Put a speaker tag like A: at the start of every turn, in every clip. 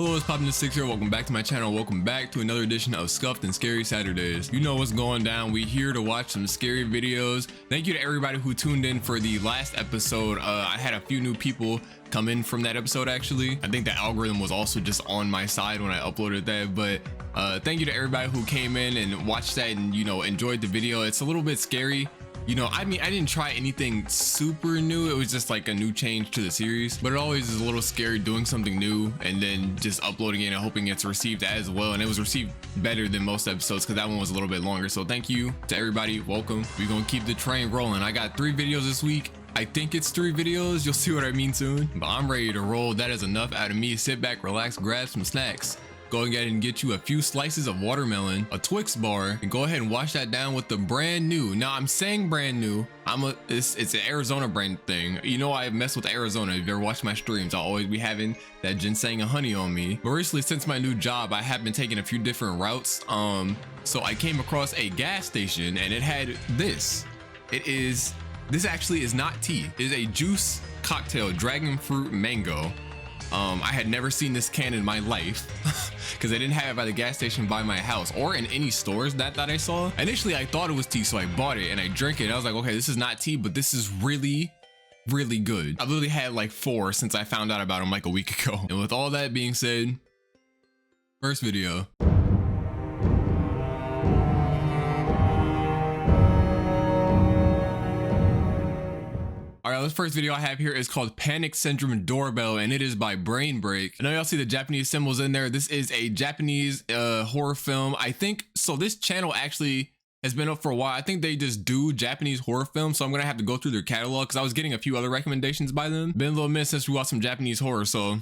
A: Hello, it's Poppin' the Six here. Welcome back to my channel. Welcome back to another edition of Scuffed and Scary Saturdays. You know what's going down. We here to watch some scary videos. Thank you to everybody who tuned in for the last episode. I had a few new people come in from that episode actually. I think the algorithm was also just on my side when I uploaded that, but thank you to everybody who came in and watched that and, you know, enjoyed the video. It's a little bit scary. You know, I mean, I didn't try anything super new. It was just like a new change to the series, but it always is a little scary doing something new and then just uploading it and hoping it's received as well. And it was received better than most episodes because that one was a little bit longer. So thank you to everybody. Welcome. We're gonna keep the train rolling. I got 3 videos this week. I think it's 3 videos. You'll see what I mean soon, but I'm ready to roll. That is enough out of me. Sit back, relax, grab some snacks. Go ahead and get you a few slices of watermelon, a Twix bar, and go ahead and wash that down with the brand new. Now I'm saying brand new. It's an Arizona brand thing. You know, I mess with Arizona. If you ever watch my streams, I'll always be having that ginseng and honey on me. But recently, since my new job, I have been taking a few different routes. So I came across a gas station and it had this. This actually is not tea. It is a juice cocktail, dragon fruit mango. I had never seen this can in my life because I didn't have it at the gas station by my house or in any stores that I saw. Initially, I thought it was tea, so I bought it and I drank it. And I was like, okay, this is not tea, but this is really, really good. I've literally had like 4 since I found out about them like a week ago. And with all that being said, first video. All right, this first video I have here is called Panic Syndrome Doorbell, and it is by Brain Break. I know y'all see the Japanese symbols in there. This is a Japanese horror film. I think, so this channel actually has been up for a while. I think they just do Japanese horror films, so I'm gonna have to go through their catalog because I was getting a few other recommendations by them. Been a little minute since we watched some Japanese horror, so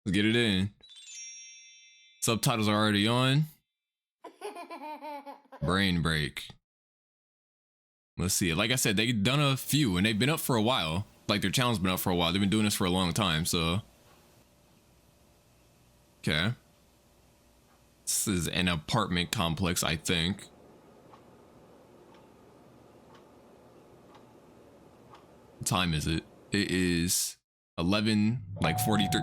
A: let's get it in. Subtitles are already on. Brain Break. Let's see. Like I said, they've done a few and they've been up for a while. Like their channel's been up for a while. They've been doing this for a long time, so. Okay. This is an apartment complex, I think. What time is it? It is 11, like 43.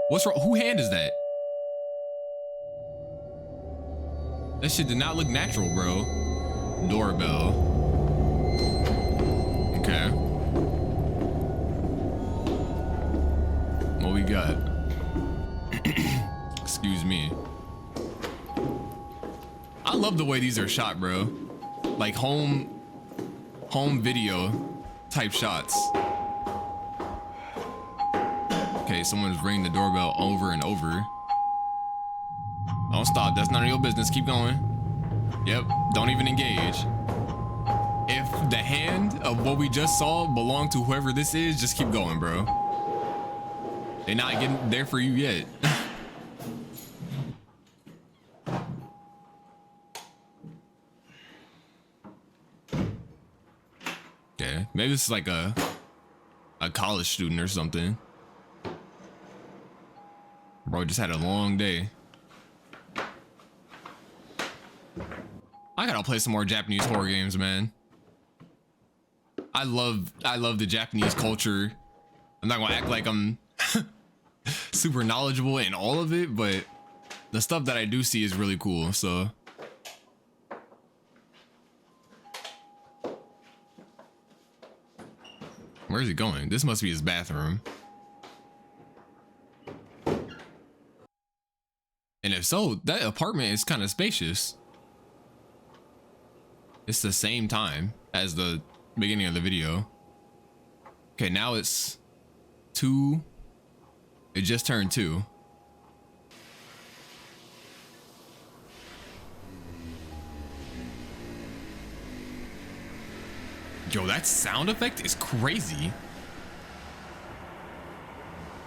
A: What's wrong? Who hand is that? That shit did not look natural, bro. Doorbell. Okay. What we got? Excuse me. I love the way these are shot, bro. Like home video type shots. Okay, someone's ringing the doorbell over and over. Don't stop. That's none of your business. Keep going. Yep. Don't even engage. If the hand of what we just saw belonged to whoever this is, just keep going, bro. They're not getting there for you yet. Okay, maybe this is like a college student or something. Bro just had a long day. I gotta play some more Japanese horror games, man. I love the Japanese culture. I'm not gonna act like I'm super knowledgeable in all of it, but the stuff that I do see is really cool, so. Where is he going? This must be his bathroom. And if so, that apartment is kind of spacious. It's the same time as the beginning of the video. Okay, now it's 2. It just turned 2. Yo, that sound effect is crazy.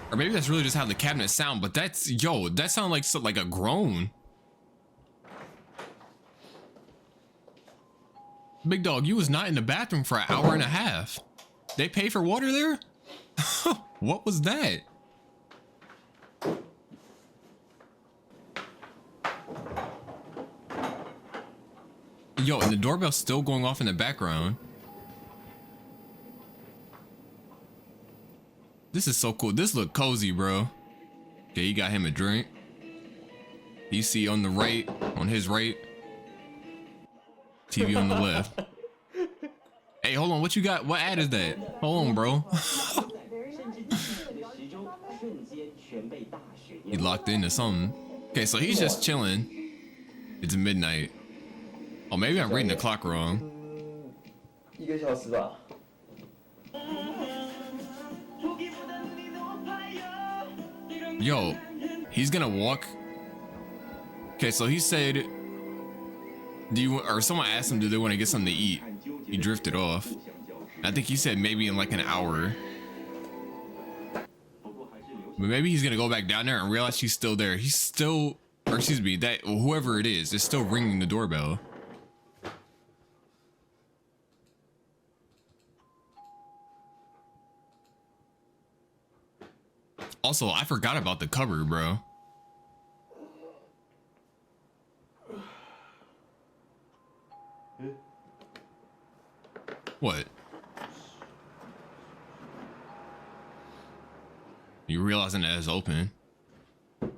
A: Or maybe that's really just how the cabinets sound, but that's, yo, that sounds like a groan. Big dog, you was not in the bathroom for an hour and a half. They pay for water there? What was that? Yo, and the doorbell's still going off in the background. This is so cool. This look cozy, bro. Okay, he got him a drink. You see on the right, on his right. TV on the left. Hey, hold on. What you got? What ad is that? Hold on, bro. He locked into something. Okay, so he's just chilling. It's midnight. Oh, maybe I'm reading the clock wrong.
B: 1个小时吧。
A: Yo, he's gonna walk. Okay, so he said, do you, or someone asked him, do they want to get something to eat? He drifted off. I think he said maybe in like an hour. But maybe he's gonna go back down there and realize she's still there. He's still, or excuse me, that whoever it is still ringing the doorbell. Also, I forgot about the cupboard, bro. What? You realizing that it's open? Yeah,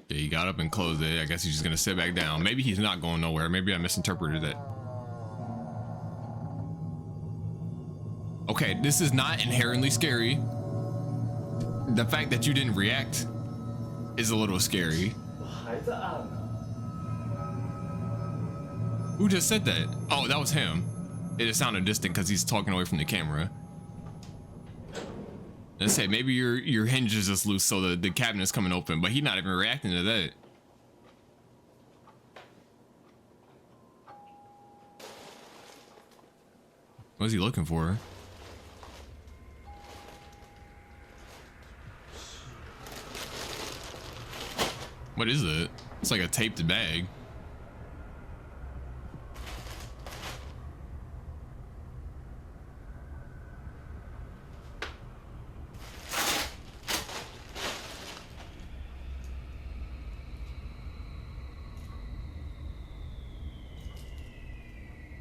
A: he got up and closed it. I guess he's just gonna sit back down. Maybe he's not going nowhere. Maybe I misinterpreted that. Okay, this is not inherently scary. The fact that you didn't react is a little scary. Who just said that? Oh, that was him. It just sounded distant because he's talking away from the camera. Let's say maybe your hinge is just loose, so the cabinet's coming open, but he's not even reacting to that. What is he looking for? What is it? It's like a taped bag.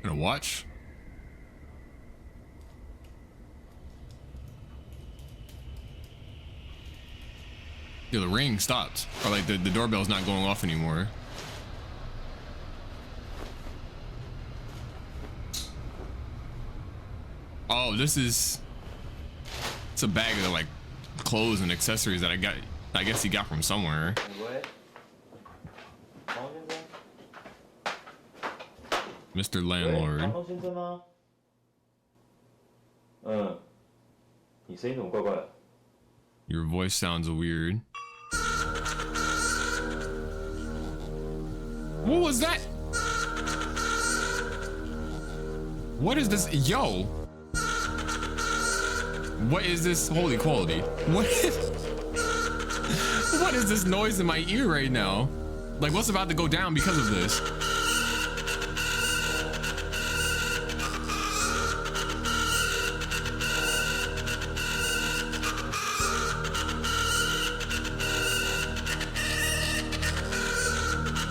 A: Gonna watch? Yeah, the ring stopped. Or like the doorbell's not going off anymore. Oh, this is... It's a bag of like clothes and accessories that I guess he got from somewhere. Mr. Landlord.
B: 你声音怎么怪怪的？
A: Your voice sounds weird. What was that? What is this? Yo! What is this? Holy quality. What is this noise in my ear right now? Like, what's about to go down because of this?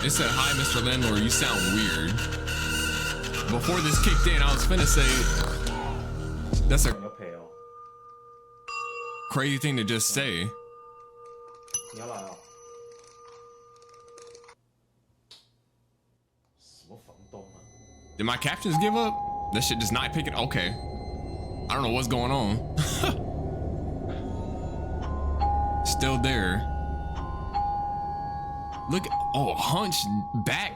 A: It said, "Hi, Mr. Landlord, you sound weird." Before this kicked in, I was finna say, that's a crazy thing to just say. Did my captions give up? That shit does not pick it. Okay. I don't know what's going on. Still there. Look, oh, hunched back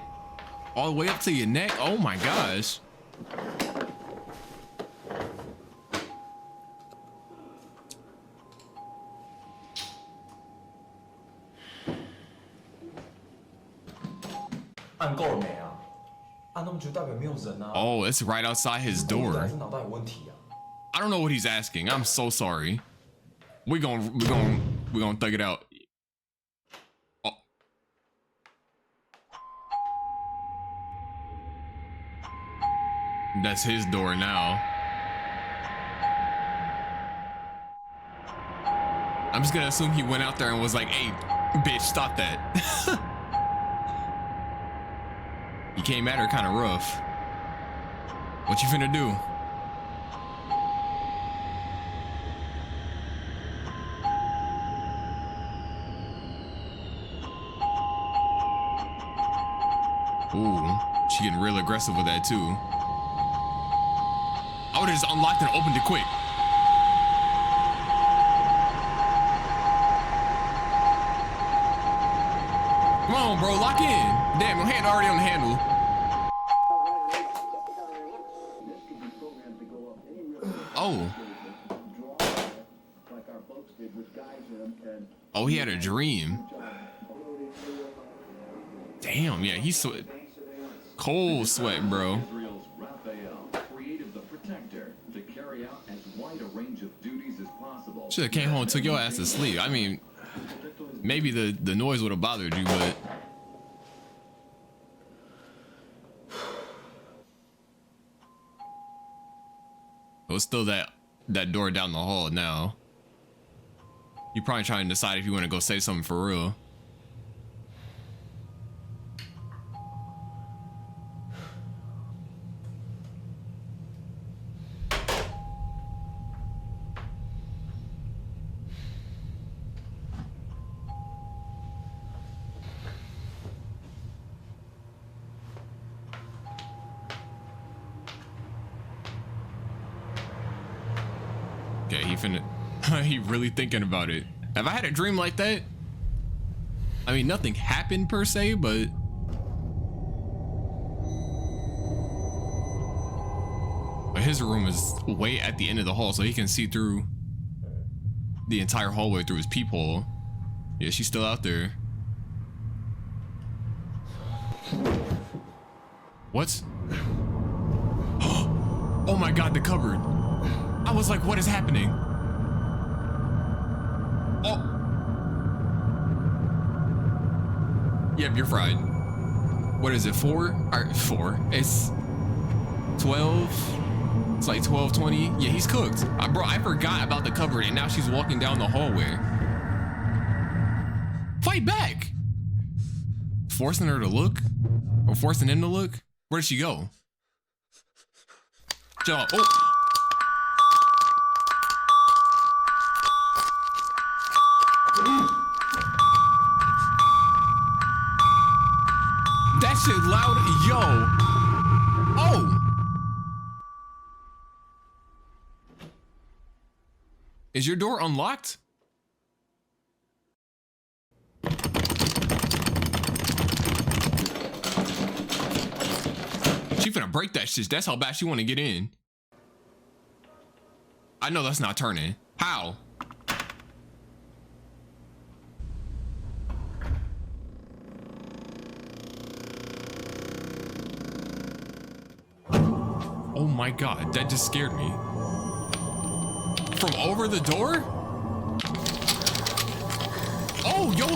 A: all the way up to your neck. Oh my gosh. Oh, it's right outside his door. I don't know what he's asking. I'm so sorry. We're gonna thug it out. Oh. That's his door now. I'm just gonna assume he went out there and was like, "Hey, bitch, stop that." He came at her kind of rough. What you finna do? Ooh, she getting real aggressive with that too. I would have just unlocked and opened it quick. Come on, bro, lock in. Damn, your hand already on the handle. Oh. Oh, he had a dream. Damn, yeah, he's sweat. Cold sweat, bro. Should have came home and took your ass to sleep. I mean, maybe the noise would have bothered you, but it was still that door down the hall now. You probably trying to decide if you want to go say something for real. Okay, he really thinking about it. Have I had a dream like that? I mean, nothing happened per se, but his room is way at the end of the hall, so he can see through the entire hallway through his peephole. Yeah, she's still out there. What? Oh my God, the cupboard. I was like, what is happening? Oh. Yep, you're fried. What is it, 4? Or 4. It's 12. It's like 12:20. Yeah, he's cooked. Bro, I forgot about the cupboard and now she's walking down the hallway. Fight back. Forcing her to look? Or forcing him to look? Where did she go? Joe, oh. That shit loud, yo. Oh. Is your door unlocked? She finna break that shit. That's how bad she wanna get in. I know that's not turning. How? Oh my God, that just scared me. From over the door? Oh, yo,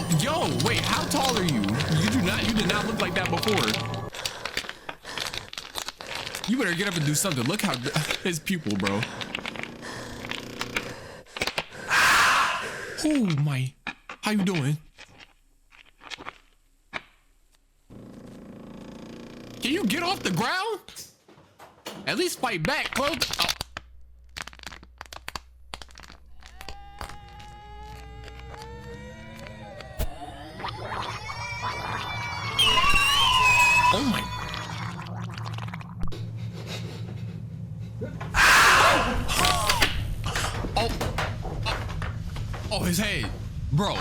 A: wait, how tall are you? You did not look like that before. You better get up and do something. Look how his pupil, bro. Oh my, how you doing? Can you get off the ground? At least fight back, close. Oh. Oh my. Oh. Oh, his head. Bro.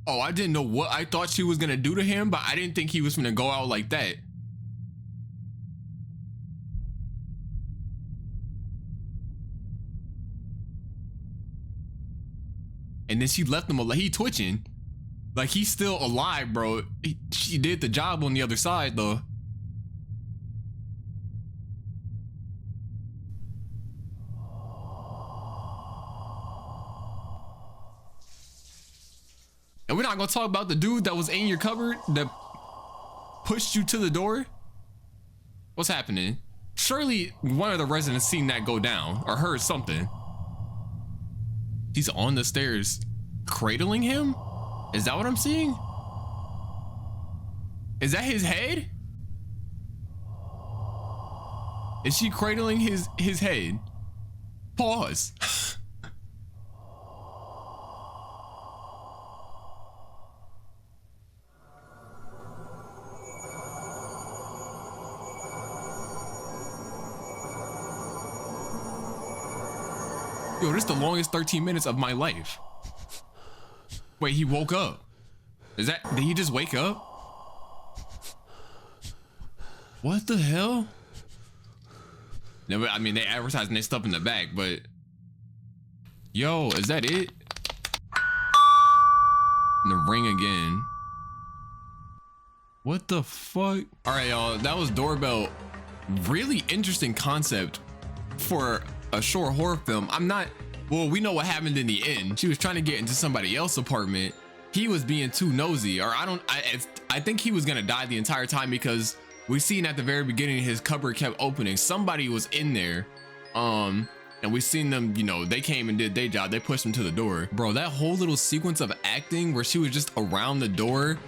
A: Oh, I didn't know what I thought she was gonna do to him, but I didn't think he was gonna go out like that. And then she left him alive. He twitching. Like he's still alive, bro. She did the job on the other side though. And we're not gonna talk about the dude that was in your cupboard that pushed you to the door. What's happening? Surely one of the residents seen that go down or heard something. He's on the stairs cradling him? Is that what I'm seeing? Is that his head? Is she cradling his head? Pause. Yo, this is the longest 13 minutes of my life. Wait, he woke up. Did he just wake up? What the hell? No, I mean, they advertising their stuff in the back, but yo, is that it? And the ring again. What the fuck? All right, y'all, that was Doorbell. Really interesting concept for a short horror film. Well, we know what happened in the end. She was trying to get into somebody else's apartment. He was being too nosy, or I think he was gonna die the entire time, because we seen at the very beginning his cupboard kept opening. Somebody was in there, and we seen them, you know, they came and did their job. They pushed him to the door. Bro, that whole little sequence of acting where she was just around the door.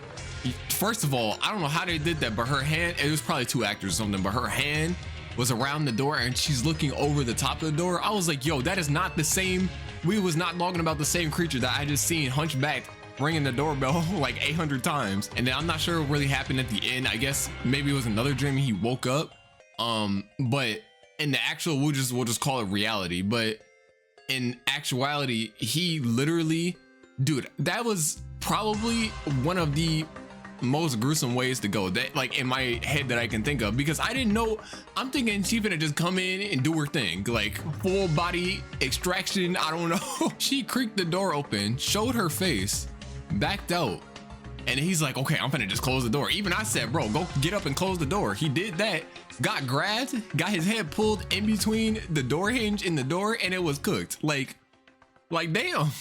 A: First of all, I don't know how they did that, but her hand, it was probably two actors or something, but her hand was around the door and she's looking over the top of the door. I was like, yo, that is not the same. We was not talking about the same creature that I just seen hunchback ringing the doorbell like 800 times. And then I'm not sure what really happened at the end. I guess maybe it was another dream and he woke up. But in the actual, we'll just call it reality. But in actuality, he literally, dude, that was probably one of the most gruesome ways to go, that like in my head that I can think of, because I didn't know. I'm thinking she's gonna just come in and do her thing, like full body extraction. I don't know. She creaked the door open, showed her face, backed out, and he's like, okay, I'm gonna just close the door. Even I said, bro, go get up and close the door. He did that, got grabbed, got his head pulled in between the door hinge and the door, and it was cooked. Like damn.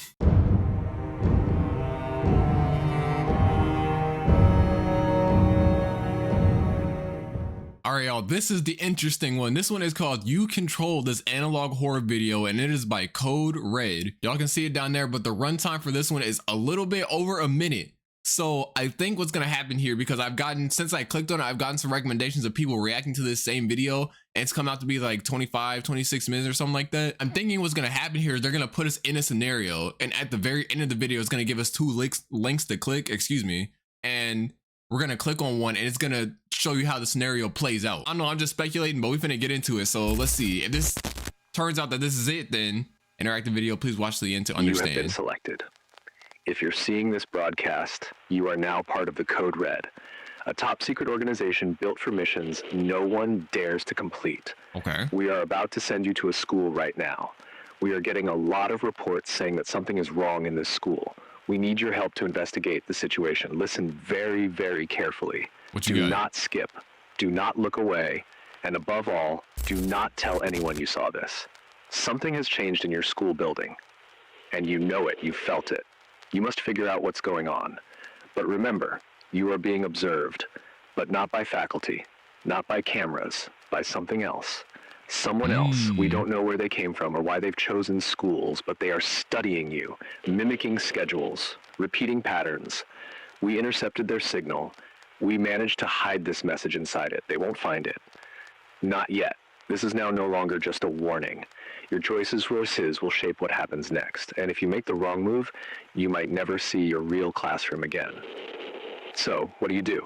A: All right, y'all, this is the interesting one. This one is called You Control This Analog Horror Video, and it is by Code Red. Y'all can see it down there, but the runtime for this one is a little bit over a minute. So I think what's gonna happen here, because since I clicked on it, I've gotten some recommendations of people reacting to this same video, and it's come out to be like 25, 26 minutes or something like that. I'm thinking what's gonna happen here is they're gonna put us in a scenario, and at the very end of the video, it's gonna give us two links to click, and we're gonna click on one and it's gonna show you how the scenario plays out. I don't know, I'm just speculating, but we're finna get into it. So let's see. If this turns out that this is it, then interactive video, please watch to the end to understand.
C: You have been selected. If you're seeing this broadcast, you are now part of the Code Red, a top secret organization built for missions no one dares to complete.
A: Okay. We
C: are about to send you to a school right now. We are getting a lot of reports saying that something is wrong in this school. We need your help to investigate the situation. Listen very, very carefully. Do not skip. Do not look away. And above all, do not tell anyone you saw this. Something has changed in your school building. And you know it. You felt it. You must figure out what's going on. But remember, you are being observed. But not by faculty. Not by cameras. By something else. Someone else. We don't know where they came from or why they've chosen schools, but they are studying you, mimicking schedules, repeating patterns. We intercepted their signal. We managed to hide this message inside it. They won't find it. Not yet. This is now no longer just a warning. Your choices versus will shape what happens next. And if you make the wrong move, you might never see your real classroom again. So, what do you do?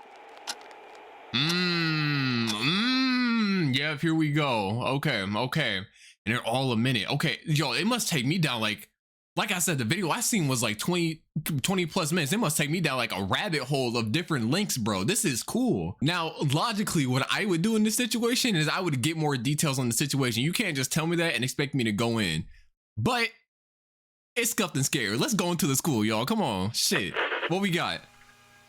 A: Yeah, here we go. Okay. And they're all a minute. Okay, yo, it must take me down like I said, the video I seen was like 20 plus minutes. It must take me down like a rabbit hole of different links, bro. This is cool. Now, logically, what I would do in this situation is I would get more details on the situation. You can't just tell me that and expect me to go in. But it's Scuffed and Scary. Let's go into the school, y'all. Come on. Shit. What we got?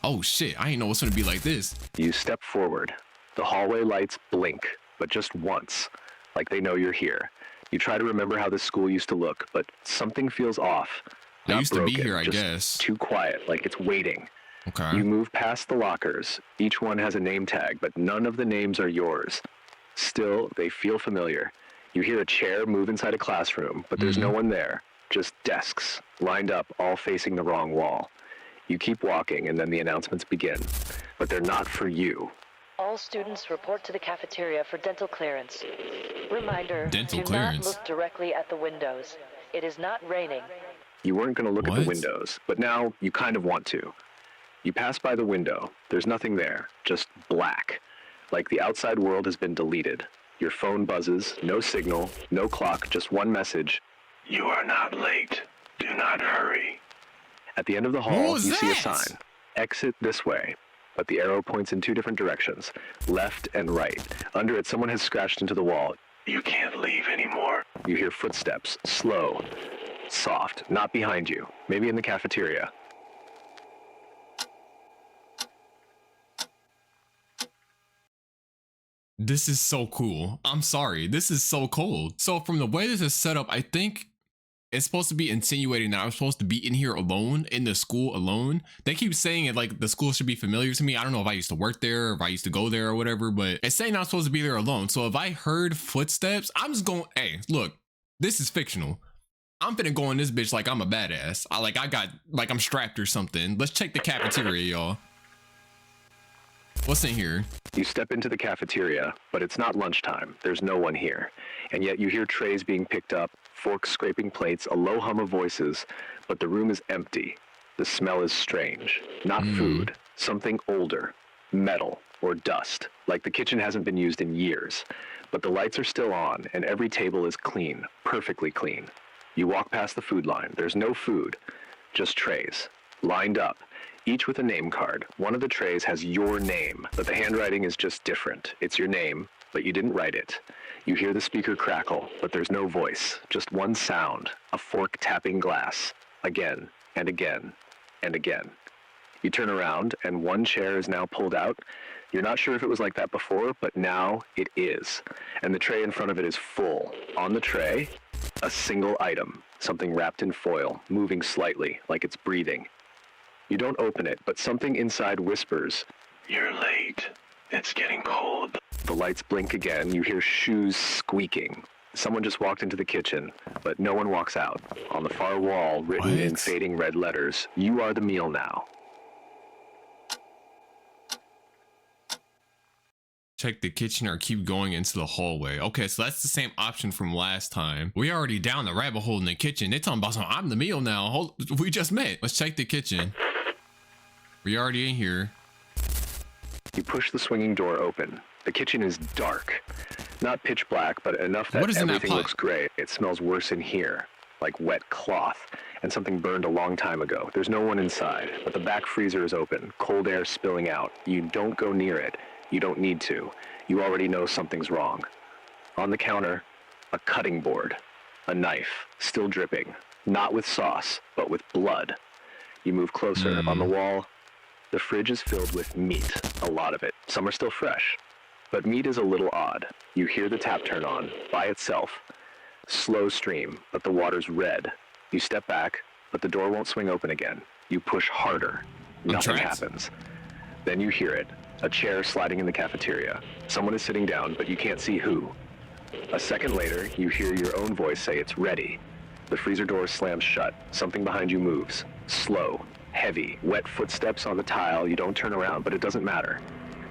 A: Oh, shit. I ain't know it's gonna be like this.
C: You step forward. The hallway lights blink, but just once, like they know you're here. You try to remember how this school used to look, but something feels off.
A: I used to be here, I
C: just
A: guess.
C: Too quiet, like it's waiting.
A: Okay.
C: You move past the lockers. Each one has a name tag, but none of the names are yours. Still, they feel familiar. You hear a chair move inside a classroom, but there's no one there. Just desks, lined up, all facing the wrong wall. You keep walking, and then the announcements begin. But they're not for you.
D: All students report to the cafeteria for dental clearance. Reminder,
A: Dental
D: do
A: clearance.
D: not look directly at the windows. It is not raining.
C: You weren't going to look at the
A: What?
C: windows, but now you kind of want to. You pass by the window. There's nothing there, just black. Like the outside world has been deleted. Your phone buzzes, no signal, no clock, just one message. You are not late. Do not hurry. At the end of the hall,
A: was
C: you see a
A: that?
C: sign. Exit this way. But the arrow points in two different directions, left and right. Under it, someone has scratched into the wall. You can't leave anymore. You hear footsteps, slow, soft, not behind you, maybe in the cafeteria.
A: This is so cool. I'm sorry. This is so cold. So from the way this is set up, I think it's supposed to be insinuating that I'm supposed to be in here alone, in the school alone. They keep saying it like the school should be familiar to me. I don't know if I used to work there, or if I used to go there or whatever, but it's saying I'm supposed to be there alone. So if I heard footsteps, I'm just going, hey, look, this is fictional. I'm finna go in this bitch like I'm a badass. I'm strapped or something. Let's check the cafeteria, y'all. What's in here?
C: You step into the cafeteria, but it's not lunchtime. There's no one here. And yet you hear trays being picked up, forks scraping plates, a low hum of voices, but the room is empty. The smell is strange. Not food, something older, metal or dust, like the kitchen hasn't been used in years. But the lights are still on, and every table is clean, perfectly clean. You walk past the food line. There's no food, just trays, lined up, each with a name card. One of the trays has your name, but the handwriting is just different. It's your name, but you didn't write it. You hear the speaker crackle, but there's no voice, just one sound, a fork tapping glass, again and again and again. You turn around, and one chair is now pulled out. You're not sure if it was like that before, but now it is. And the tray in front of it is full. On the tray, a single item, something wrapped in foil, moving slightly, like it's breathing. You don't open it, but something inside whispers, "You're late. It's getting cold." The lights blink again. You hear shoes squeaking. Someone just walked into the kitchen, but no one walks out. On the far wall, written in fading red letters, "You are the meal now."
A: Check the kitchen or keep going into the hallway. Okay, so that's the same option from last time. We already down the rabbit hole in the kitchen. They talking about something. I'm the meal now. We just met. Let's check the kitchen. We already in here.
C: You push the swinging door open. The kitchen is dark. Not pitch black, but enough that
A: What is in that
C: everything
A: pot?
C: looks gray. It smells worse in here, like wet cloth, and something burned a long time ago. There's no one inside, but the back freezer is open, cold air spilling out. You don't go near it. You don't need to. You already know something's wrong. On the counter, a cutting board, a knife, still dripping, not with sauce, but with blood. You move closer. On the wall, the fridge is filled with meat, a lot of it. Some are still fresh, but meat is a little odd. You hear the tap turn on, by itself. Slow stream, but the water's red. You step back, but the door won't swing open again. You push harder. Nothing happens. Then you hear it. A chair sliding in the cafeteria. Someone is sitting down, but you can't see who. A second later, you hear your own voice say it's ready. The freezer door slams shut. Something behind you moves. Slow, heavy, wet footsteps on the tile. You don't turn around, but it doesn't matter.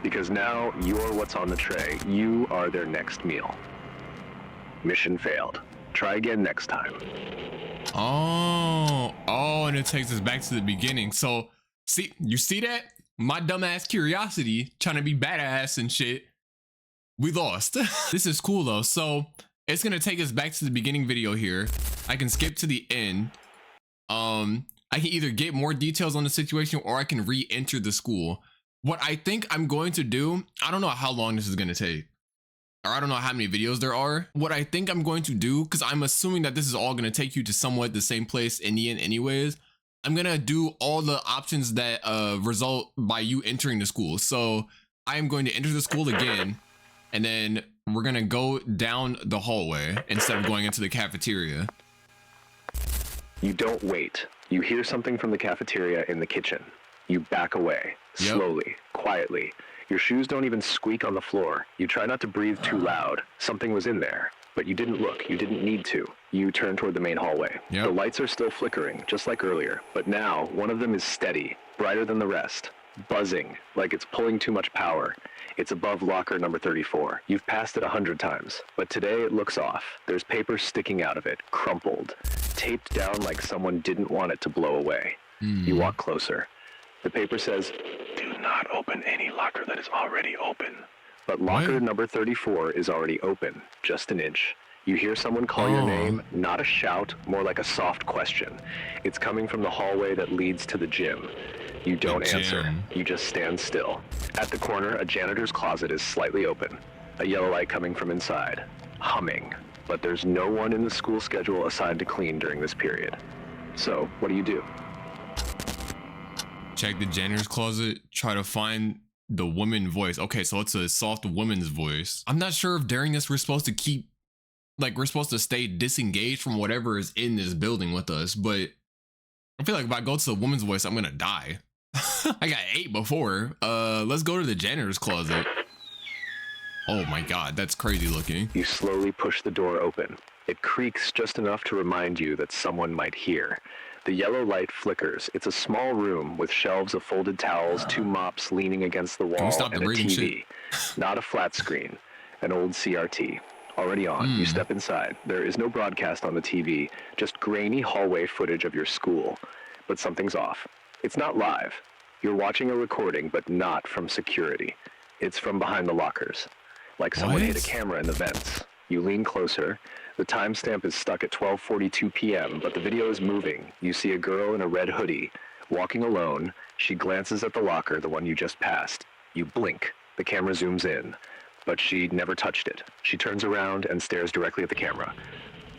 C: Because now you're what's on the tray. You are their next meal. Mission failed. Try again next time.
A: Oh, and it takes us back to the beginning. So, you see that? My dumbass curiosity, trying to be badass and shit. We lost. This is cool though. So it's gonna take us back to the beginning video here. I can skip to the end. I can either get more details on the situation or I can re-enter the school. What I think I'm going to do, I don't know how long this is gonna take, or I don't know how many videos there are. What I think I'm going to do, because I'm assuming that this is all gonna take you to somewhat the same place in the end anyways, I'm gonna do all the options that result by you entering the school. So I am going to enter the school again, and then we're gonna go down the hallway instead of going into the cafeteria.
C: You don't wait. You hear something from the cafeteria in the kitchen. You back away, slowly, quietly. Your shoes don't even squeak on the floor. You try not to breathe too loud. Something was in there, but you didn't look. You didn't need to. You turn toward the main hallway. The lights are still flickering, just like earlier, but now one of them is steady, brighter than the rest. buzzing, like it's pulling too much power. It's above locker number 34. You've passed it 100 times, but today it looks off. There's paper sticking out of it, crumpled, taped down like someone didn't want it to blow away. You walk closer. The paper says, "Do not open any locker that is already open." But locker number 34 is already open, just an inch. You hear someone call your name, not a shout, more like a soft question. It's coming from the hallway that leads to the gym. You don't answer. You just stand still. At the corner, a janitor's closet is slightly open. A yellow light coming from inside. Humming. But there's no one in the school schedule assigned to clean during this period. So, what do?
A: Check the janitor's closet. Try to find the woman voice. Okay, so it's a soft woman's voice. I'm not sure if during this we're supposed to stay disengaged from whatever is in this building with us, but I feel like if I go to the woman's voice, I'm gonna die. I got 8 before. Let's go to the janitor's closet. Oh my god, that's crazy looking.
C: You slowly push the door open. It creaks just enough to remind you that someone might hear. The yellow light flickers. It's a small room with shelves of folded towels, 2 mops leaning against the wall, and a TV. Not a flat screen, an old CRT. Already on. You step inside. There is no broadcast on the TV, just grainy hallway footage of your school. But something's off. It's not live. You're watching a recording, but not from security. It's from behind the lockers. Like someone hit a camera in the vents. You lean closer. The timestamp is stuck at 12:42 p.m., but the video is moving. You see a girl in a red hoodie, walking alone. She glances at the locker, the one you just passed. You blink. The camera zooms in. But she never touched it. She turns around and stares directly at the camera.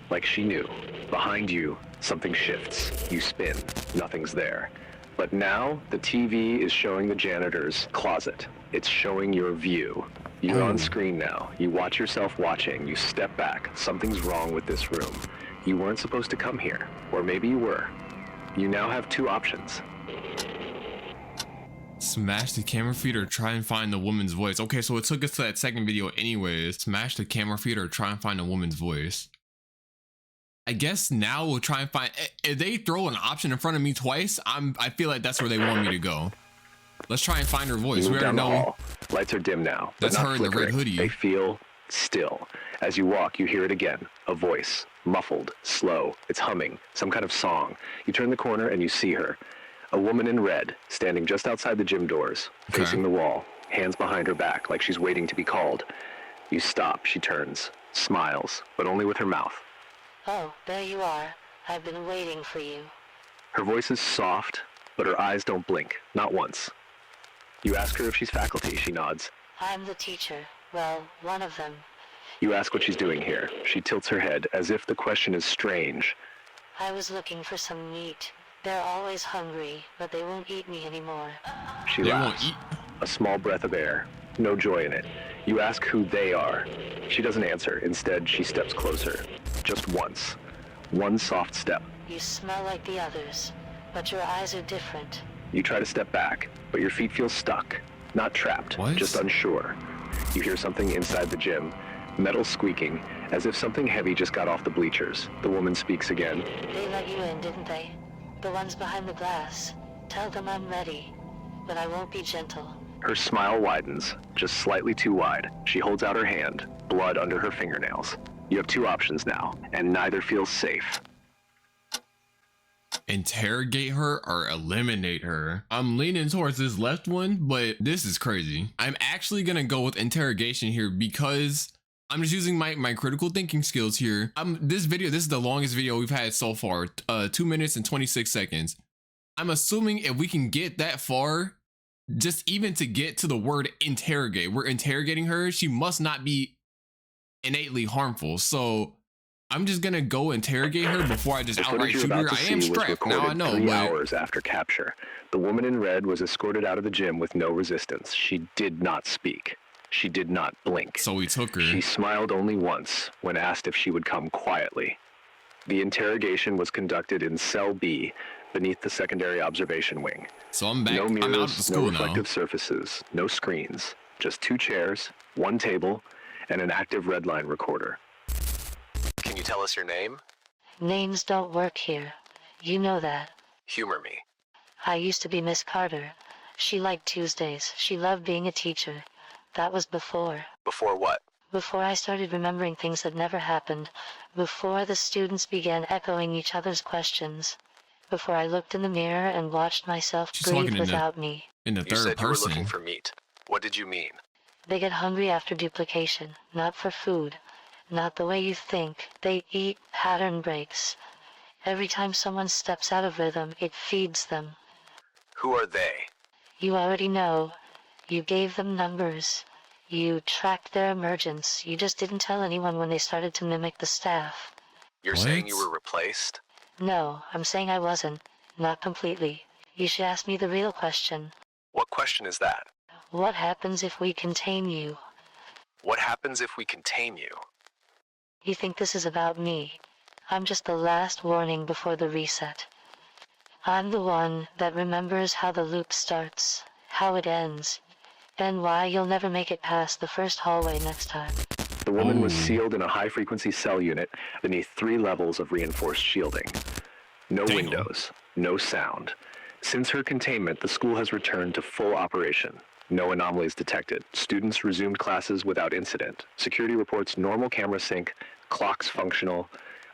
C: Like she knew. Behind you, something shifts. You spin. Nothing's there. But now, the TV is showing the janitor's closet. It's showing your view. You're on screen now. You watch yourself watching. You step back. Something's wrong with this room. You weren't supposed to come here. Or maybe you were. You now have 2 options.
A: Smash the camera feed or try and find the woman's voice. Okay, so it took us to that second video anyways. Smash the camera feed or try and find a woman's voice. I guess now we'll try and find, if they throw an option in front of me twice, I feel like that's where they want me to go. Let's try and find her voice. We already know.
C: Lights are dim now.
A: That's her in the red hoodie.
C: They feel still. As you walk, you hear it again. A voice. Muffled. Slow. It's humming. Some kind of song. You turn the corner and you see her. A woman in red, standing just outside the gym doors, facing the wall, hands behind her back, like she's waiting to be called. You stop. She turns. Smiles, but only with her mouth.
D: Oh, there you are. I've been waiting for you.
C: Her voice is soft, but her eyes don't blink. Not once. You ask her if she's faculty. She nods.
D: I'm the teacher. Well, one of them.
C: You ask what she's doing here. She tilts her head, as if the question is strange.
D: I was looking for some meat. They're always hungry, but they won't eat me anymore.
C: She laughs. A small breath of air. No joy in it. You ask who they are. She doesn't answer. Instead, she steps closer. Just once. One soft step.
D: You smell like the others, but your eyes are different.
C: You try to step back, but your feet feel stuck. Not trapped, just unsure. You hear something inside the gym. Metal squeaking, as if something heavy just got off the bleachers. The woman speaks again.
D: They let you in, didn't they? The ones behind the glass. Tell them I'm ready, but I won't be gentle.
C: Her smile widens, just slightly too wide. She holds out her hand, blood under her fingernails. You have 2 options now, and neither feels safe.
A: Interrogate her or eliminate her. I'm leaning towards this left one, but this is crazy. I'm actually gonna go with interrogation here because I'm just using my critical thinking skills here. This is the longest video we've had so far, 2 minutes and 26 seconds. I'm assuming if we can get that far, just even to get to the word interrogate, we're interrogating her, she must not be innately harmful. So I'm just gonna go interrogate her before I just outright shoot her. I am strapped now, I know.
C: 3 hours after capture, the woman in red was escorted out of the gym with no resistance. She did not speak. She did not blink.
A: So we took her.
C: She smiled only once when asked if she would come quietly. The interrogation was conducted in Cell B, beneath the secondary observation wing.
A: So I'm back.
C: No mirrors,
A: I'm out of the school
C: no reflective
A: now.
C: surfaces, no screens, just 2 chairs, 1 table, and an active red line recorder. Can you tell us your name?
D: Names don't work here. You know that.
C: Humor me.
D: I used to be Miss Carter. She liked Tuesdays. She loved being a teacher. That was before.
C: Before what?
D: Before I started remembering things that never happened. Before the students began echoing each other's questions. Before I looked in the mirror and watched myself breathe without me.
A: In the
C: You
A: third
C: said you were
A: person.
C: looking for meat. What did you mean?
D: They get hungry after duplication, not for food. Not the way you think. They eat, pattern breaks. Every time someone steps out of rhythm, it feeds them.
C: Who are they?
D: You already know. You gave them numbers. You tracked their emergence. You just didn't tell anyone when they started to mimic the staff.
C: You're saying you were replaced?
D: No, I'm saying I wasn't. Not completely. You should ask me the real question.
C: What question is that?
D: What happens if we contain you?
C: What happens if we contain you?
D: You think this is about me? I'm just the last warning before the reset. I'm the one that remembers how the loop starts, how it ends, and why you'll never make it past the first hallway next time.
C: The woman was sealed in a high-frequency cell unit beneath 3 levels of reinforced shielding. No windows, no sound. Since her containment, the school has returned to full operation. No anomalies detected. Students resumed classes without incident. Security reports normal camera sync, clocks functional,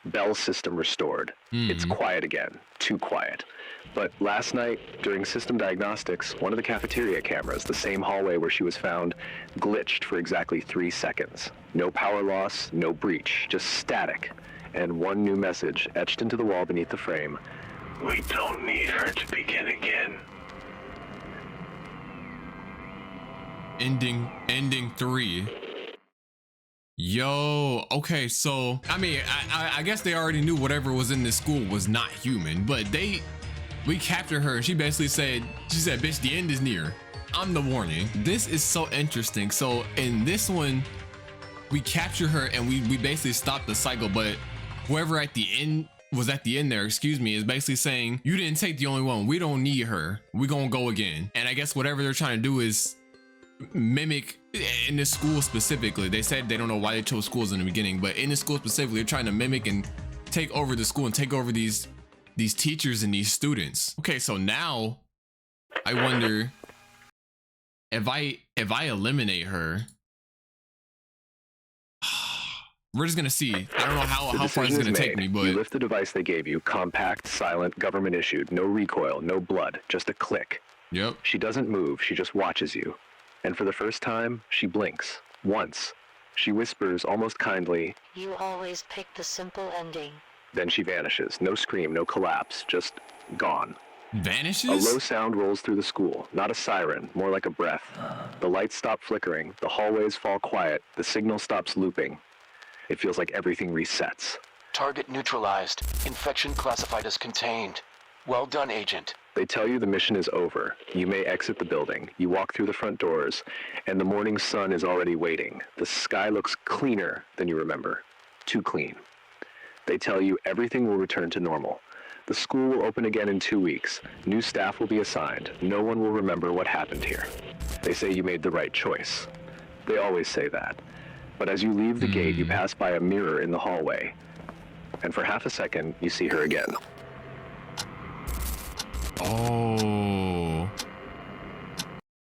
C: bell system restored. It's quiet again, too quiet. But last night, during system diagnostics, one of the cafeteria cameras, the same hallway where she was found, glitched for exactly 3 seconds. No power loss, no breach, just static. And one new message etched into the wall beneath the frame. We don't need her to begin again.
A: Ending 3. Yo, okay, so I mean, I guess they already knew whatever was in this school was not human, but we captured her and she said, bitch, the end is near. I'm the warning. This is so interesting. So in this one, we capture her and we basically stop the cycle, but whoever at the end there, is basically saying, you didn't take the only one. We don't need her. We gonna go again. And I guess whatever they're trying to do is mimic in this school specifically. They said they don't know why they chose schools in the beginning, but in the school specifically, they're trying to mimic and take over the school and take over these teachers and these students. Okay, so now I wonder if I eliminate her, we're just gonna see. I don't know how far it's gonna take me, but
C: you lift the device they gave you, compact, silent, government issued, no recoil, no blood, just a click.
A: Yep.
C: She doesn't move, she just watches you. And for the first time, she blinks. Once. She whispers almost kindly,
D: You always pick the simple ending.
C: Then she vanishes. No scream, no collapse, just gone.
A: Vanishes?
C: A low sound rolls through the school, not a siren, more like a breath. The lights stop flickering, the hallways fall quiet, the signal stops looping. It feels like everything resets.
E: Target neutralized. Infection classified as contained. Well done, Agent.
C: They tell you the mission is over. You may exit the building. You walk through the front doors, and the morning sun is already waiting. The sky looks cleaner than you remember. Too clean. They tell you everything will return to normal. The school will open again in 2 weeks. New staff will be assigned. No one will remember what happened here. They say you made the right choice. They always say that. But as you leave the gate, you pass by a mirror in the hallway. And for half a second, you see her again.
A: Oh.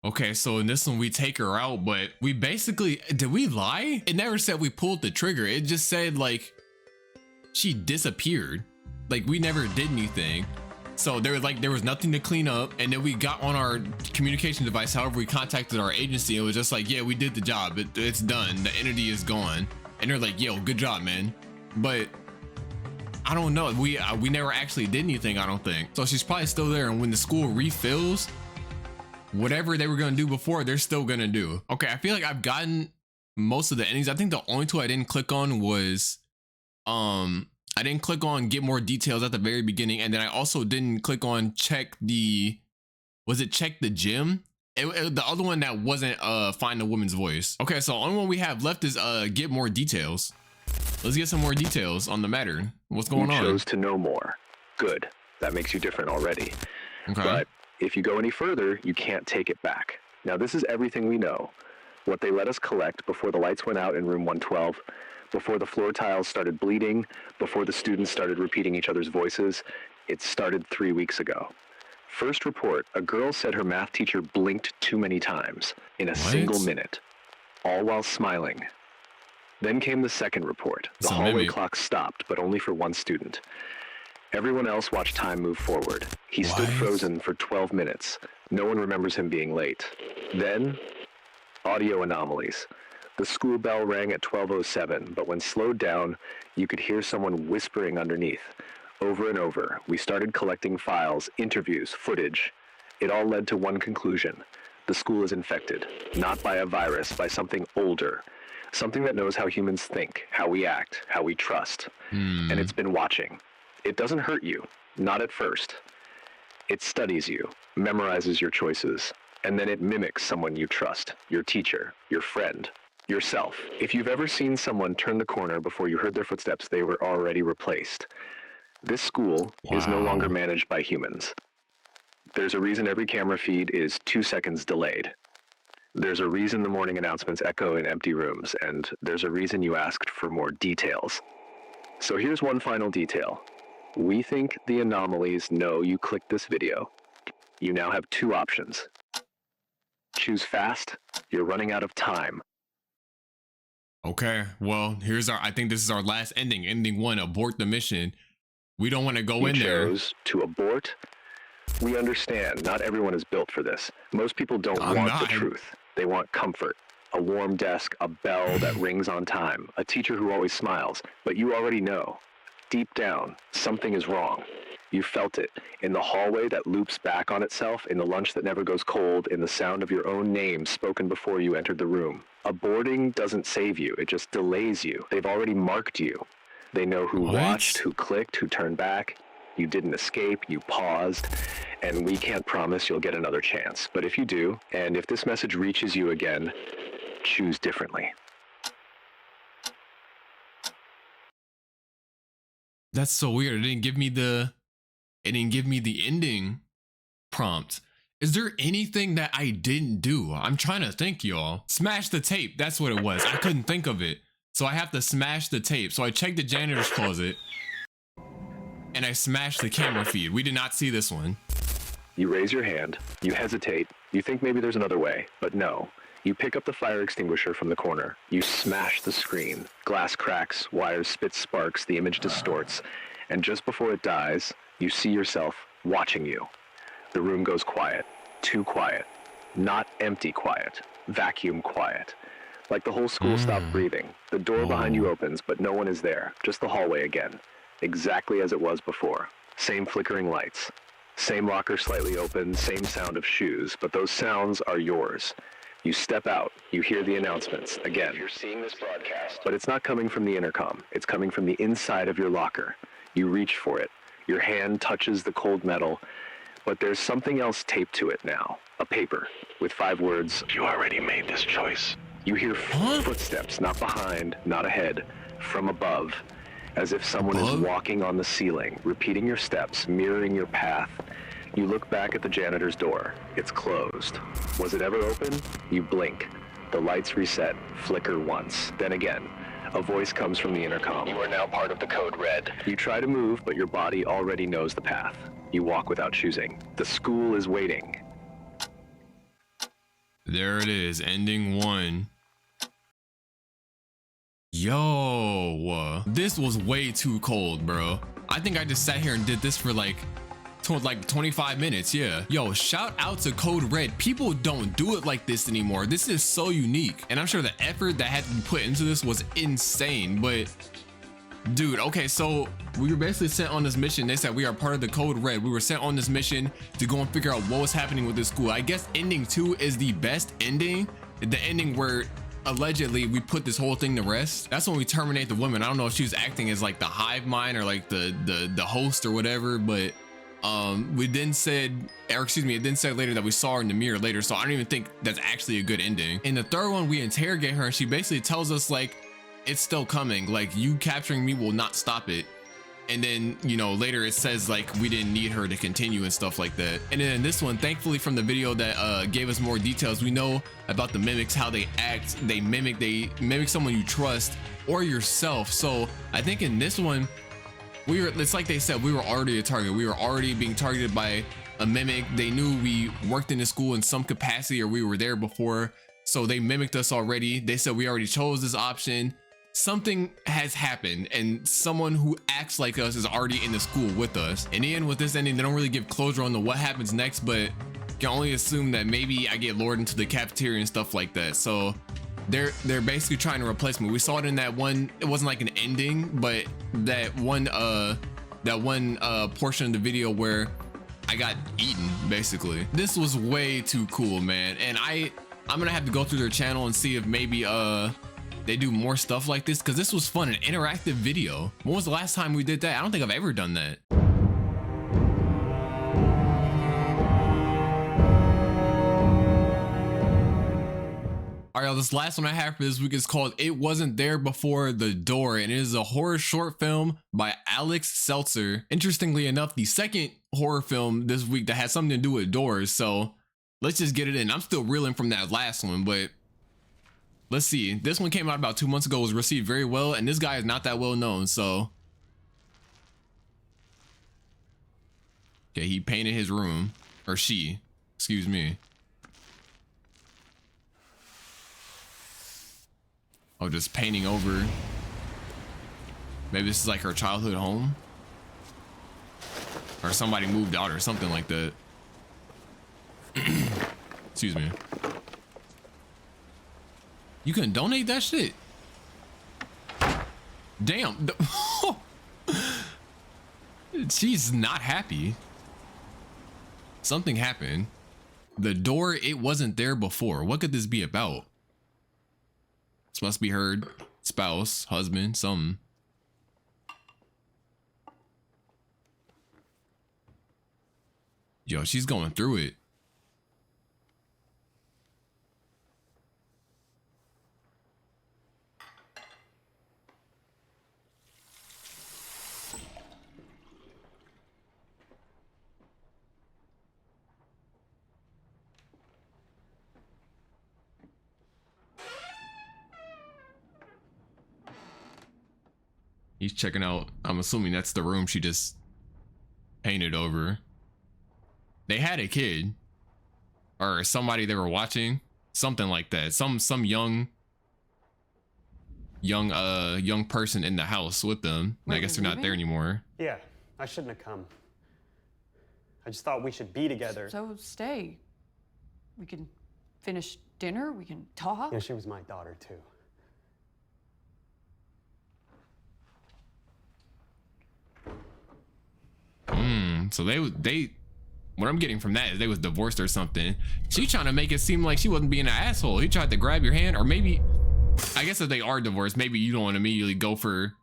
A: Okay, so in this one, we take her out, but we basically, did we lie? It never said we pulled the trigger. It just said like, she disappeared. Like we never did anything. So there was nothing to clean up. And then we got on our communication device. However, we contacted our agency. It was just like, yeah, we did the job. It's done. The entity is gone. And they're like, yo, good job, man. But I don't know. We never actually did anything, I don't think. So she's probably still there. And when the school refills, whatever they were going to do before, they're still going to do. Okay, I feel like I've gotten most of the endings. I think the only two I didn't click on was, I didn't click on get more details at the very beginning. And then I also didn't click on check the gym? The other one that wasn't find a woman's voice. Okay, so the only one we have left is get more details. Let's get some more details on the matter. What's going on?
C: You chose to know more. Good. That makes you different already.
A: Okay.
C: But if you go any further, you can't take it back. Now, this is everything we know. What they let us collect before the lights went out in room 112, before the floor tiles started bleeding, before the students started repeating each other's voices. It started 3 weeks ago. First report, a girl said her math teacher blinked too many times in a single minute, all while smiling. Then came the second report. The hallway clock stopped, but only for one student. Everyone else watched time move forward. He stood frozen for 12 minutes. No one remembers him being late. Then, audio anomalies. The school bell rang at 12:07, but when slowed down, you could hear someone whispering underneath. Over and over, we started collecting files, interviews, footage. It all led to one conclusion. The school is infected, not by a virus, by something older. Something that knows how humans think, how we act, how we trust. And it's been watching. It doesn't hurt you, not at first. It studies you, memorizes your choices, and then it mimics someone you trust, your teacher, your friend, yourself. If you've ever seen someone turn the corner before you heard their footsteps, they were already replaced. This school is no longer managed by humans. There's a reason every camera feed is 2 seconds delayed. There's a reason the morning announcements echo in empty rooms, and there's a reason you asked for more details. So here's one final detail. We think the anomalies know you clicked this video. You now have two options. Choose fast. You're running out of time.
A: Okay, well, I think this is our last ending. Ending 1, abort the mission. We don't want to go in there.
C: You chose to abort. We understand. Not everyone is built for this. Most people don't want the truth. They want comfort. A warm desk, a bell that rings on time, a teacher who always smiles. But you already know. Deep down, something is wrong. You felt it in the hallway that loops back on itself, in the lunch that never goes cold, in the sound of your own name spoken before you entered the room. Aborting doesn't save you, it just delays you. They've already marked you. They know who watched, who clicked, who turned back. You didn't escape, you paused, and we can't promise you'll get another chance. But if you do, and if this message reaches you again, choose differently.
A: That's so weird. It didn't give me the ending prompt. Is there anything that I didn't do? I'm trying to think, y'all. Smash the tape. That's what it was. I couldn't think of it. So I have to smash the tape. So I checked the janitor's closet and I smashed the camera feed. We did not see this one.
C: You raise your hand. You hesitate. You think maybe there's another way, but no. You pick up the fire extinguisher from the corner. You smash the screen. Glass cracks, wires spit sparks, the image distorts. And just before it dies, you see yourself watching you. The room goes quiet. Too quiet. Not empty quiet. Vacuum quiet. Like the whole school stopped breathing. The door behind you opens, but no one is there. Just the hallway again. Exactly as it was before. Same flickering lights. Same locker slightly open, same sound of shoes, but those sounds are yours. You step out, you hear the announcements, again. You're seeing this broadcast. But it's not coming from the intercom. It's coming from the inside of your locker. You reach for it. Your hand touches the cold metal, but there's something else taped to it now. A paper with 5 words. You already made this choice. You hear footsteps, not behind, not ahead, from above, as if someone is walking on the ceiling, repeating your steps, mirroring your path. You look back at the janitor's door. It's closed. Was it ever open? You blink. The lights reset, flicker once, then again. A voice comes from the intercom. You are now part of the code red. You try to move, but your body already knows the path. You walk without choosing. The school is waiting.
A: There it is, ending 1. Yo, this was way too cold, bro. I think I just sat here and did this for like 25 minutes. Yeah. Yo, shout out to Code Red. People don't do it like this anymore. This is so unique. And I'm sure the effort that had to be put into this was insane. But dude, okay, so we were basically sent on this mission. They said we are part of the Code Red. We were sent on this mission to go and figure out what was happening with this school. I guess ending 2 is the best ending. The ending where allegedly we put this whole thing to rest. That's when we terminate the woman. I don't know if she was acting as like the hive mind or like the host or whatever, but it then said later that we saw her in the mirror later, so I don't even think that's actually a good ending. In the third one, we interrogate her and she basically tells us like it's still coming, like you capturing me will not stop it. And then, you know, later it says like we didn't need her to continue and stuff like that. And then in this one, thankfully from the video that gave us more details, we know about the mimics, how they act. They mimic someone you trust or yourself. So I think in this one, it's like they said, we were already a target. We were already being targeted by a mimic. They knew we worked in the school in some capacity or we were there before. So they mimicked us already. They said we already chose this option. Something has happened and someone who acts like us is already in the school with us. In the end, with this ending, they don't really give closure on what happens next, but can only assume that maybe I get lured into the cafeteria and stuff like that. So they're basically trying to replace me. We saw it in that one, it wasn't like an ending, but that one portion of the video where I got eaten, basically. This was way too cool, man. And I'm gonna have to go through their channel and see if maybe they do more stuff like this, because this was fun, an interactive video. When was the last time we did that? I don't think I've ever done that. All right, this last one I have for this week is called It Wasn't There Before the Door, and it is a horror short film by Alex Seltzer. Interestingly enough, the second horror film this week that had something to do with doors, so let's just get it in. I'm still reeling from that last one, but let's see. This one came out about 2 months ago, was received very well, and this guy is not that well known, so. Okay, he painted his room, or she, excuse me. Oh, just painting over. Maybe this is like her childhood home, or somebody moved out or something like that. Excuse me. You can donate that shit. Damn. She's not happy. Something happened. The door, it wasn't there before. What could this be about? This must be her spouse, husband, something. Yo, she's going through it. He's checking out. I'm assuming that's the room she just painted over. They had a kid or somebody they were watching, something like that. Some young person in the house with them.
F: Wait,
A: I guess they're not there anymore.
F: Yeah, I shouldn't have come. I just thought we should be together.
G: So stay. We can finish dinner, we can talk.
F: Yeah, she was my daughter too.
A: So they what I'm getting from that is they was divorced or something. She trying to make it seem like she wasn't being an asshole. He tried to grab your hand, or maybe, I guess if they are divorced, maybe you don't want to immediately go for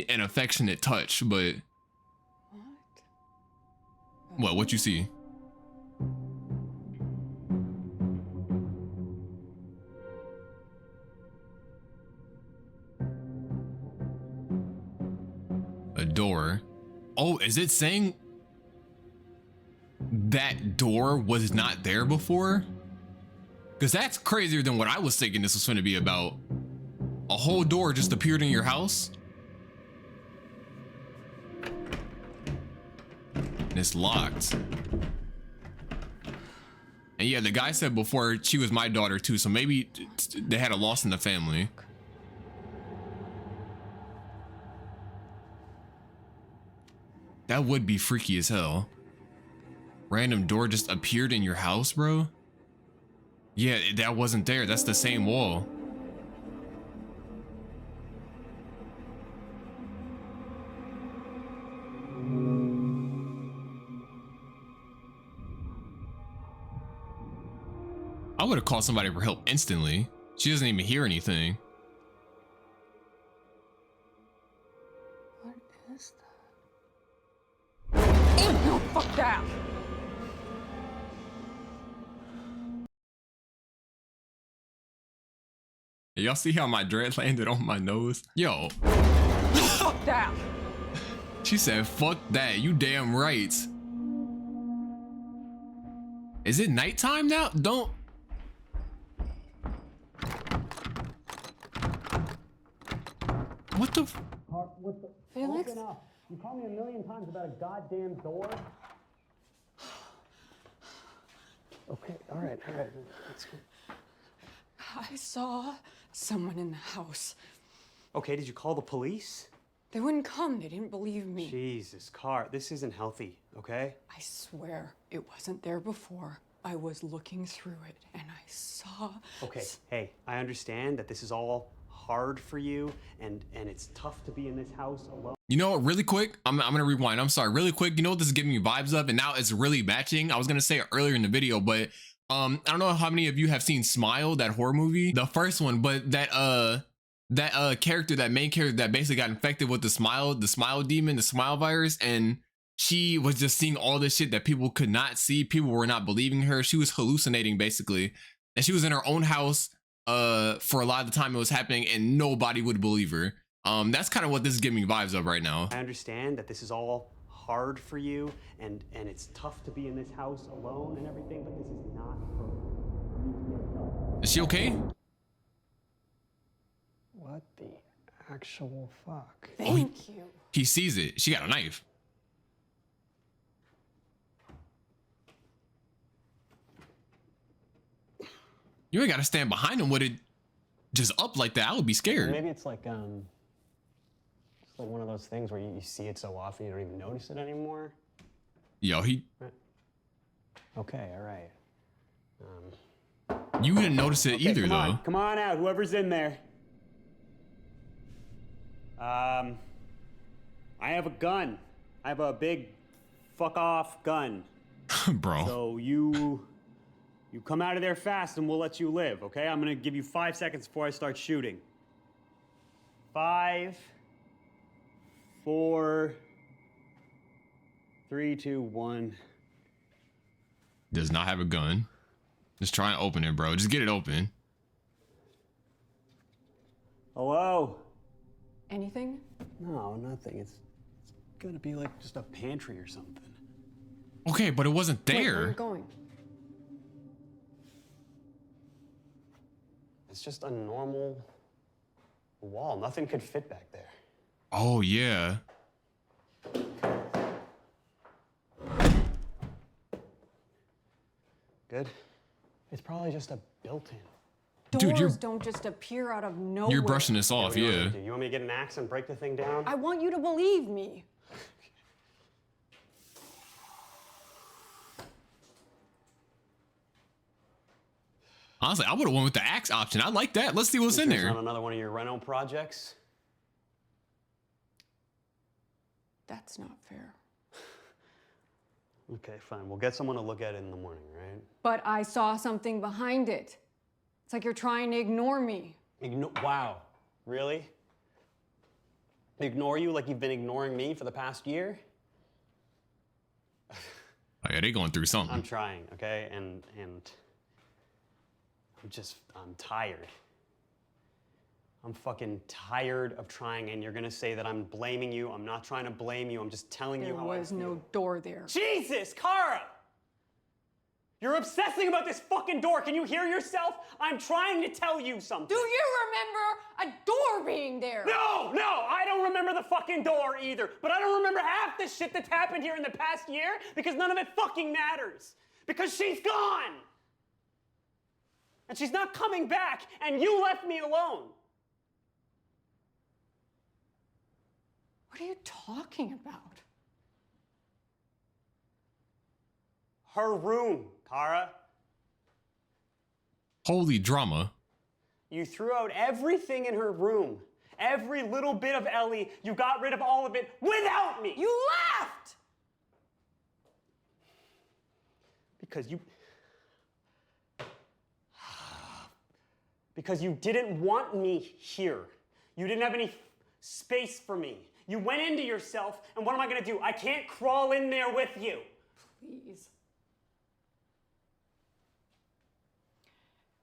A: an affectionate touch, but what you see? A door. Oh, is it saying that door was not there before? Because that's crazier than what I was thinking this was going to be about. A whole door just appeared in your house? And it's locked. And yeah, the guy said before she was my daughter too, so maybe they had a loss in the family. That would be freaky as hell. Random door just appeared in your house, bro. Yeah, that wasn't there. That's the same wall. I would have called somebody for help instantly. She doesn't even hear anything.
G: What is that? Ew, no, fuck that!
A: Y'all see how my dread landed on my nose? Yo.
G: Fuck that!
A: She said, fuck that, you damn right. Is it nighttime now? Don't. What the?
F: What the?
G: Felix?
F: Open up. You called me a million times about a goddamn door. Okay, all right. Let's go.
G: I saw someone in the house.
F: Okay, did you call the police?
G: They wouldn't come. They didn't believe me.
F: Jesus, Car, this isn't healthy, okay?
G: I swear it wasn't there before. I was looking through it and I saw.
F: Okay, hey, I understand that this is all hard for you and it's tough to be in this house alone.
A: You know what, really quick, I'm gonna rewind. I'm sorry, really quick. You know what this is giving me vibes of, and now it's really matching. I was gonna say it earlier in the video, but I don't know how many of you have seen Smile, that horror movie, the first one, but that character, that main character that basically got infected with the smile demon, the smile virus, and she was just seeing all this shit that people could not see. People were not believing her. She was hallucinating basically, and she was in her own house for a lot of the time it was happening, and nobody would believe her. That's kind of what this is giving me vibes of right now.
F: I understand that this is all hard for you and it's tough to be in this house alone and everything, but this is not for.
A: Is she okay?
F: What the actual fuck?
G: Thank you.
A: He sees it. She got a knife. You ain't gotta stand behind him with it just up like that. I would be scared.
F: Maybe it's like one of those things where you see it so often you don't even notice it anymore.
A: Yo, he.
F: Okay, all right.
A: You didn't notice it either, though.
F: Come on out, whoever's in there. I have a gun. I have a big fuck off gun.
A: Bro.
F: So you come out of there fast and we'll let you live, okay? I'm gonna give you 5 seconds before I start shooting. 5, 4, 3, 2, 1.
A: Does not have a gun. Just try and open it, bro. Just get it open.
F: Hello?
G: Anything?
F: No, nothing. It's gonna be like just a pantry or something.
A: Okay, but it wasn't
G: Wait, where are
A: there.
G: you going?
F: It's just a normal wall. Nothing could fit back there.
A: Oh, yeah.
F: Good? It's probably just a built-in.
A: Dude,
G: Doors don't just appear out of nowhere.
A: You're brushing this off,
F: What do you want
A: yeah.
F: me to do? You want me to get an axe and break the thing down?
G: I want you to believe me.
A: Honestly, I would have went with the axe option. I like that. Let's see what's in
F: It's
A: there.
F: not another one of your reno projects?
G: That's not fair.
F: Okay, fine. We'll get someone to look at it in the morning, right?
G: But I saw something behind it. It's like you're trying to ignore me.
F: Wow. Really? Ignore you like you've been ignoring me for the past year?
A: Oh, yeah, they going through something.
F: I'm trying, okay? And I'm tired. I'm fucking tired of trying, and you're gonna say that I'm blaming you. I'm not trying to blame you. I'm just telling you
G: There
F: how I
G: was
F: feel.
G: no door there.
F: Jesus, Kara! You're obsessing about this fucking door. Can you hear yourself? I'm trying to tell you something.
G: Do you remember a door being there?
F: No, I don't remember the fucking door either. But I don't remember half the shit that's happened here in the past year because none of it fucking matters. Because she's gone. And she's not coming back, and you left me alone.
G: What are you talking about?
F: Her room, Kara.
A: Holy drama.
F: You threw out everything in her room. Every little bit of Ellie, you got rid of all of it without me.
G: You left!
F: Because you didn't want me here. You didn't have any space for me. You went into yourself, and what am I gonna do? I can't crawl in there with you.
G: Please.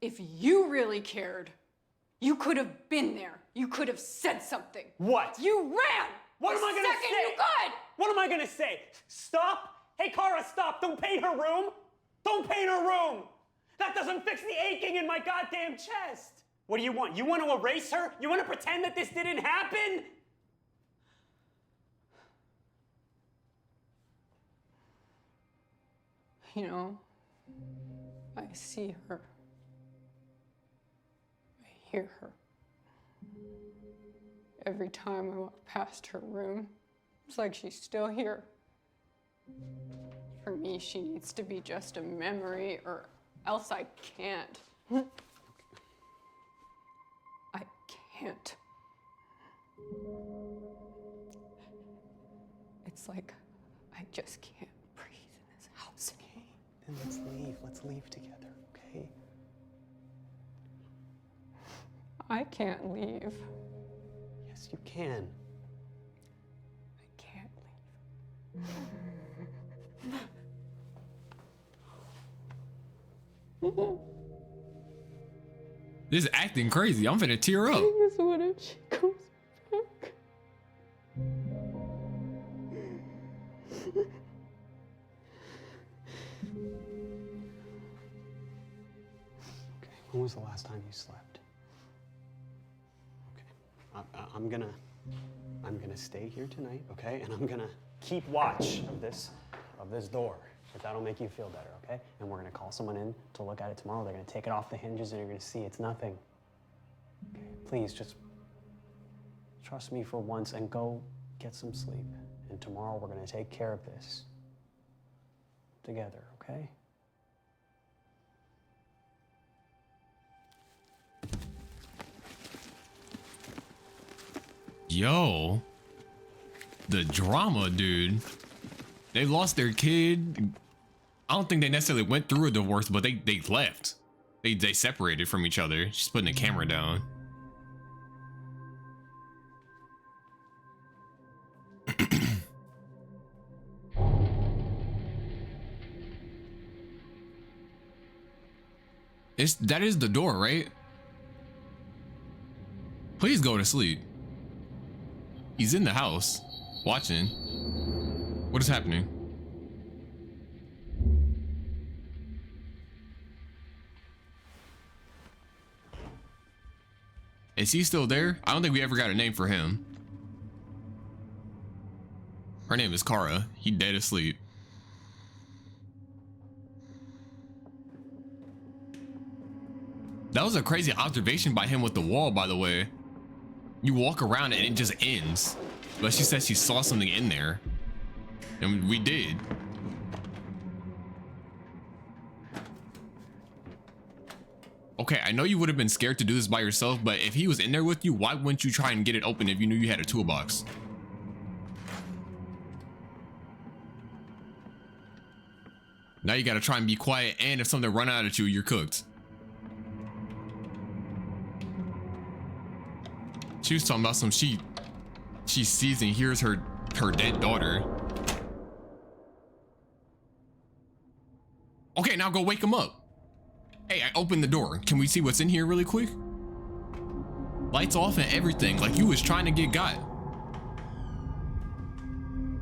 G: If you really cared, you could have been there. You could have said something.
F: What?
G: You ran!
F: What am I gonna
G: Second
F: say?
G: you could!
F: What am I gonna say? Stop? Hey, Kara, stop. Don't paint her room. Don't paint her room. That doesn't fix the aching in my goddamn chest. What do you want? You want to erase her? You want to pretend that this didn't happen?
G: You know, I see her. I hear her. Every time I walk past her room, it's like she's still here. For me, she needs to be just a memory, or else I can't. I can't. It's like I just can't breathe in this house anymore.
H: Then let's leave. Let's leave together, okay?
G: I can't leave.
H: Yes, you can.
G: I can't leave.
A: This is acting crazy. I'm finna tear up.
G: Because what if she comes back?
H: Okay, when was the last time you slept? Okay, I'm gonna stay here tonight, okay? And I'm gonna keep watch of this door, if that'll make you feel better, okay? And we're gonna call someone in to look at it tomorrow. They're gonna take it off the hinges and you're gonna see it's nothing. Okay, please just trust me for once and go get some sleep. And tomorrow we're gonna take care of this together, okay?
A: Yo, the drama, dude. They lost their kid. I don't think they necessarily went through a divorce, but they left. They separated from each other. She's putting the camera down. That is the door, right? Please go to sleep. He's in the house, watching. What is happening? Is he still there? I don't think we ever got a name for him. Her name is Kara. He dead asleep. That was a crazy observation by him with the wall, by the way. You walk around and it just ends. But she said she saw something in there. And we did. Okay, I know you would have been scared to do this by yourself, but if he was in there with you, why wouldn't you try and get it open if you knew you had a toolbox? Now you gotta try and be quiet, and if something run out at you, you're cooked. She was talking about some she sees and hears her dead daughter. Okay, now go wake him up. Hey, I opened the door. Can we see what's in here really quick? Lights off and everything, like you was trying to get got.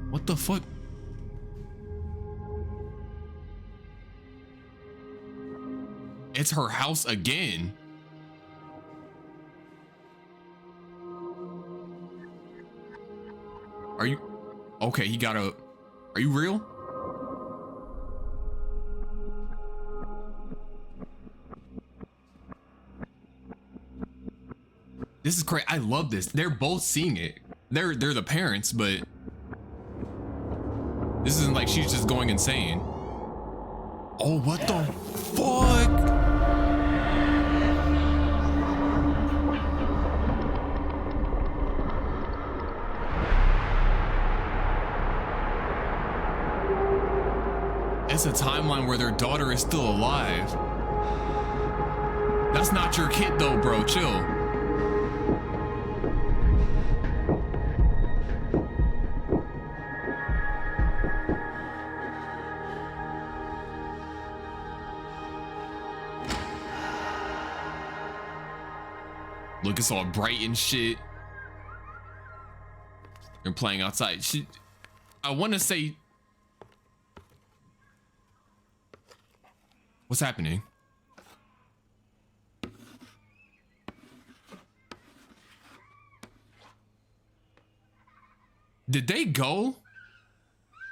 A: What the fuck? It's her house again. Are you okay? He got a. Are you real? This is great. I love this. They're both seeing it. They're the parents, but this isn't like she's just going insane. Oh, what the fuck? It's a timeline where their daughter is still alive. That's not your kid though, bro. Chill. Look, it's all bright and shit. They're playing outside. I want to say... What's happening? Did they go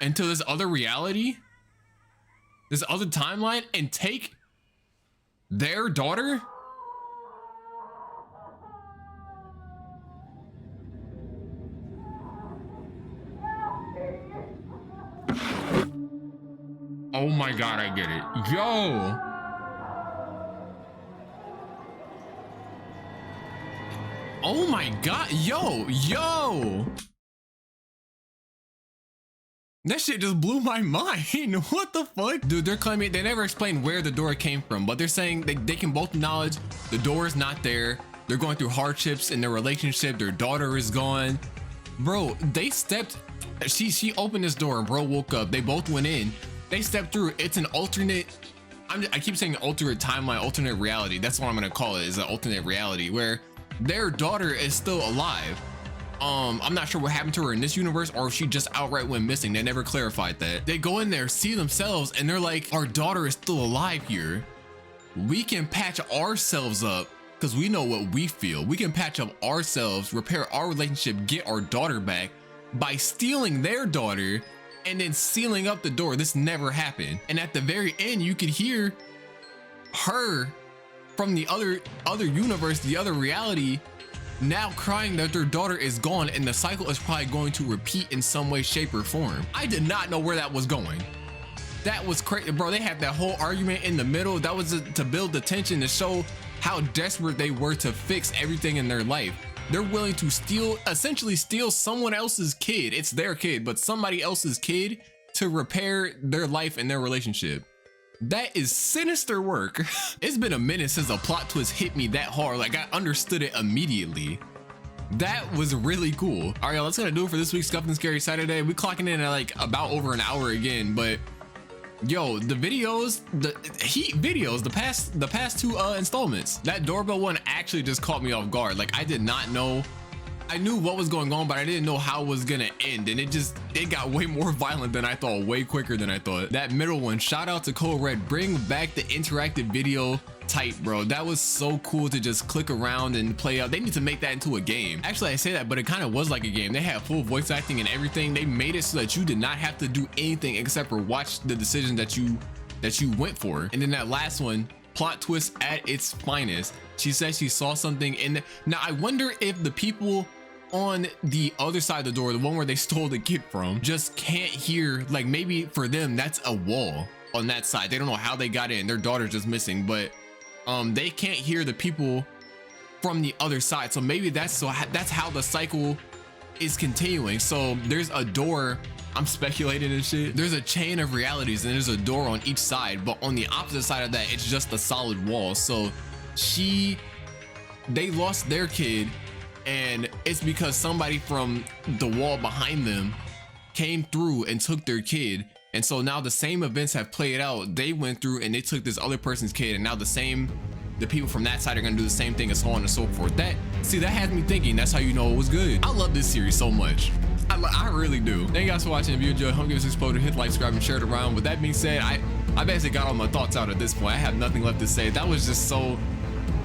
A: into this other reality? This other timeline and take Their daughter? Oh my God, I get it. Yo. Oh my God, yo. That shit just blew my mind. What the fuck? Dude, they're claiming, they never explained where the door came from, but they're saying they can both acknowledge the door is not there. They're going through hardships in their relationship. Their daughter is gone. Bro, they stepped, she opened this door and bro woke up. They both went in. They stepped through. It's an alternate, I keep saying alternate timeline, alternate reality. That's what I'm gonna call it, is an alternate reality where their daughter is still alive. I'm not sure what happened to her in this universe or if she just outright went missing. They never clarified that. They go in there, see themselves, and they're like, our daughter is still alive here. We can patch ourselves up because we know what we feel. We can patch up ourselves, repair our relationship, get our daughter back by stealing their daughter and then sealing up the door. This never happened. And at the very end, you could hear her from the other universe, the other reality, now crying that their daughter is gone, and the cycle is probably going to repeat in some way, shape, or form. I did not know where that was going. That was crazy, bro. They had that whole argument in the middle. That was to build the tension, to show how desperate they were to fix everything in their life. They're willing to essentially steal someone else's kid. It's their kid, but somebody else's kid to repair their life and their relationship. That is sinister work. It's been a minute since a plot twist hit me that hard. Like, I understood it immediately. That was really cool. All right, y'all, that's gonna do it for this week's Scuffed and Scary Saturday. We clocking in at like about over an hour again, but yo, the videos, the heat videos, the past two installments, that doorbell one actually just caught me off guard. Like, I did not know. I knew what was going on, but I didn't know how it was gonna end, and it got way more violent than I thought, way quicker than I thought. That middle one, shout out to Code Red, bring back the interactive video type, bro. That was so cool to just click around and play out. They need to make that into a game. Actually, I say that, but it kind of was like a game. They had full voice acting and everything. They made it so that you did not have to do anything except for watch the decision that you went for. And then that last one, plot twist at its finest. She said she saw something in the, now I wonder if the people on the other side of the door, the one where they stole the kid from, just can't hear. Like, maybe for them that's a wall on that side. They don't know how they got in. Their daughter's just missing, but they can't hear the people from the other side. So maybe that's how the cycle is continuing. So there's a door, I'm speculating and shit, there's a chain of realities and there's a door on each side, but on the opposite side of that, it's just a solid wall. So they lost their kid, and it's because somebody from the wall behind them came through and took their kid. And so now the same events have played out. They went through and they took this other person's kid, and now the people from that side are gonna do the same thing, and so on and so forth. That has me thinking. That's how you know it was good. I love this series so much. I really do. Thank you guys for watching. If you enjoyed, hope you give us exposure, hit like, subscribe, and share it around. With that being said, I basically got all my thoughts out at this point. I have nothing left to say. That was just so,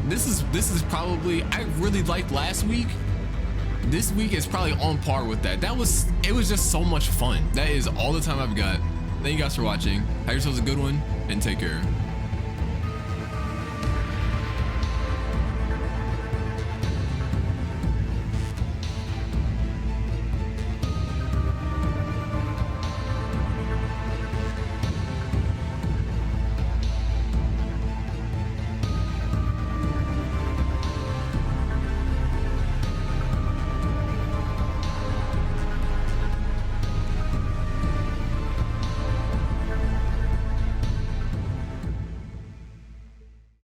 A: this is probably, I really liked last week. This week is probably on par with that. It was just so much fun. That is all the time I've got. Thank you guys for watching. Have yourselves a good one, and take care.